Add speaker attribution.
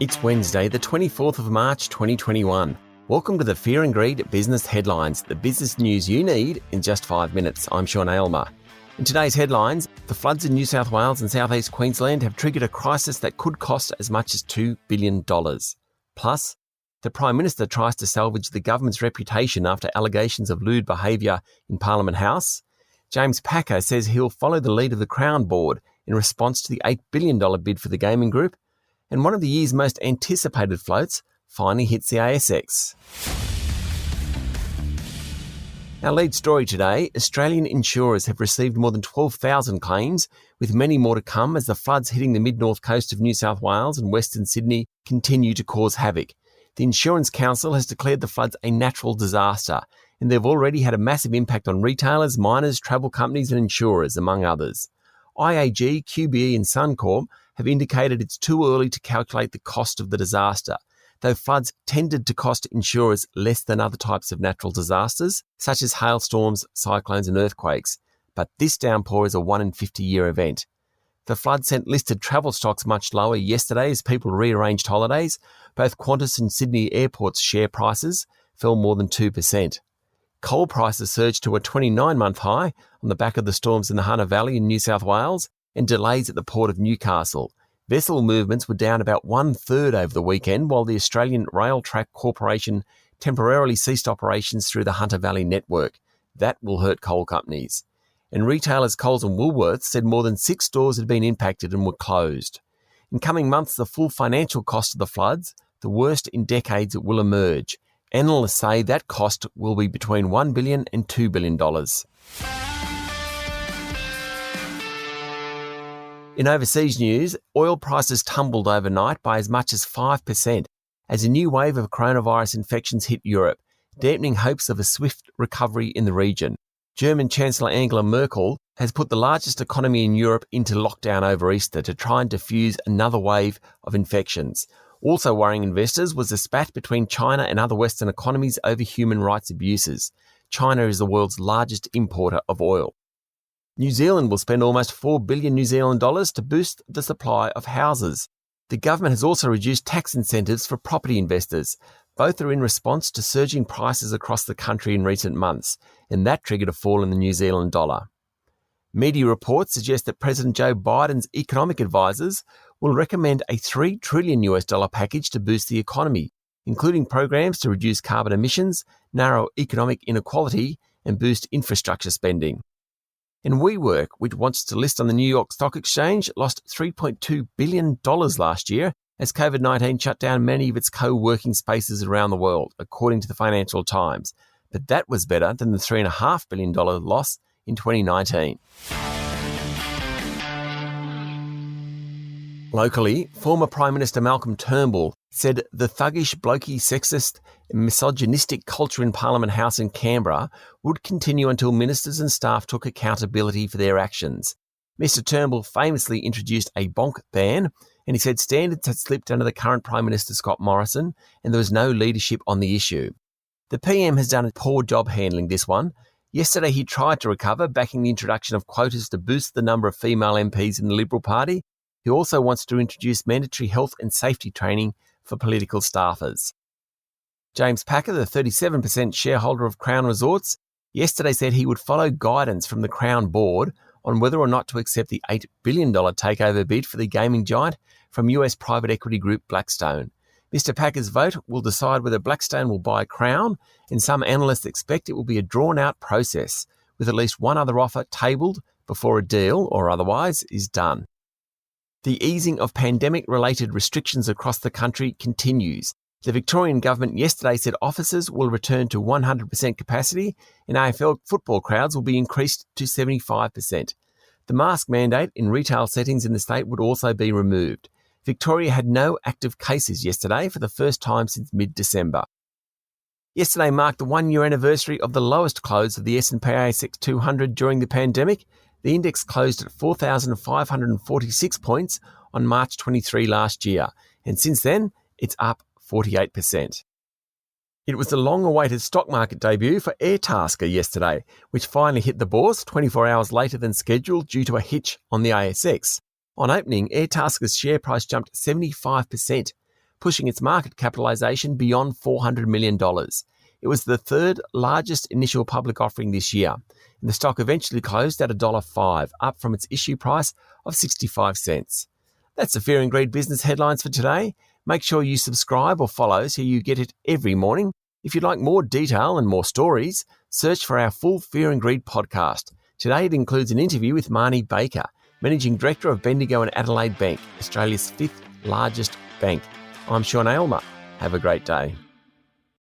Speaker 1: It's Wednesday, the 24th of March 2021. Welcome to the Fear and Greed Business Headlines, the business news you need in just 5 minutes. I'm Sean Aylmer. In today's headlines, the floods in New South Wales and South East Queensland have triggered a crisis that could cost as much as $2 billion. Plus, the Prime Minister tries to salvage the government's reputation after allegations of lewd behaviour in Parliament House. James Packer says he'll follow the lead of the Crown Board in response to the $8 billion bid for the gaming group. And one of the year's most anticipated floats finally hits the ASX. Our lead story today, Australian insurers have received more than 12,000 claims, with many more to come as the floods hitting the mid-north coast of New South Wales and Western Sydney continue to cause havoc. The Insurance Council has declared the floods a natural disaster, and they've already had a massive impact on retailers, miners, travel companies and insurers, among others. IAG, QBE and Suncorp have indicated it's too early to calculate the cost of the disaster, though floods tended to cost insurers less than other types of natural disasters, such as hailstorms, cyclones and earthquakes. But this downpour is a 1-in-50-year event. The flood sent listed travel stocks much lower yesterday as people rearranged holidays. Both Qantas and Sydney Airport's share prices fell more than 2%. Coal prices surged to a 29-month high on the back of the storms in the Hunter Valley in New South Wales and delays at the port of Newcastle. Vessel movements were down about 1/3 over the weekend, while the Australian Rail Track Corporation temporarily ceased operations through the Hunter Valley network. That will hurt coal companies. And retailers Coles and Woolworths said more than 6 stores had been impacted and were closed. In coming months, the full financial cost of the floods, the worst in decades, will emerge. Analysts say that cost will be between $1 billion and $2 billion. In overseas news, oil prices tumbled overnight by as much as 5% as a new wave of coronavirus infections hit Europe, dampening hopes of a swift recovery in the region. German Chancellor Angela Merkel has put the largest economy in Europe into lockdown over Easter to try and defuse another wave of infections. Also worrying investors was the spat between China and other Western economies over human rights abuses. China is the world's largest importer of oil. New Zealand will spend almost $4 billion New Zealand dollars to boost the supply of houses. The government has also reduced tax incentives for property investors. Both are in response to surging prices across the country in recent months, and that triggered a fall in the New Zealand dollar. Media reports suggest that President Joe Biden's economic advisors will recommend a $3 trillion package to boost the economy, including programs to reduce carbon emissions, narrow economic inequality, and boost infrastructure spending. And WeWork, which wants to list on the New York Stock Exchange, lost $3.2 billion last year as COVID-19 shut down many of its co-working spaces around the world, according to the Financial Times. But that was better than the $3.5 billion loss in 2019. Locally, former Prime Minister Malcolm Turnbull said the thuggish, blokey, sexist and misogynistic culture in Parliament House in Canberra would continue until ministers and staff took accountability for their actions. Mr Turnbull famously introduced a bonk ban, and he said standards had slipped under the current Prime Minister Scott Morrison and there was no leadership on the issue. The PM has done a poor job handling this one. Yesterday he tried to recover, backing the introduction of quotas to boost the number of female MPs in the Liberal Party. He also wants to introduce mandatory health and safety training for political staffers. James Packer, the 37% shareholder of Crown Resorts, yesterday said he would follow guidance from the Crown Board on whether or not to accept the $8 billion takeover bid for the gaming giant from US private equity group Blackstone. Mr Packer's vote will decide whether Blackstone will buy Crown, and some analysts expect it will be a drawn-out process, with at least one other offer tabled before a deal, or otherwise, is done. The easing of pandemic-related restrictions across the country continues. The Victorian government yesterday said offices will return to 100% capacity and AFL football crowds will be increased to 75%. The mask mandate in retail settings in the state would also be removed. Victoria had no active cases yesterday for the first time since mid-December. Yesterday marked the 1-year anniversary of the lowest close of the S&P ASX 200 during the pandemic. The index closed at 4,546 points on March 23 last year, and since then, it's up 48%. It was the long-awaited stock market debut for Airtasker yesterday, which finally hit the bourse 24 hours later than scheduled due to a hitch on the ASX. On opening, Airtasker's share price jumped 75%. pushing its market capitalisation beyond $400 million. It was the third largest initial public offering this year, and the stock eventually closed at $1.05, up from its issue price of 65 cents. That's the Fear and Greed business headlines for today. Make sure you subscribe or follow so you get it every morning. If you'd like more detail and more stories, search for our full Fear and Greed podcast. Today it includes an interview with Marnie Baker, Managing Director of Bendigo and Adelaide Bank, Australia's fifth largest bank. I'm Sean Aylmer. Have a great day.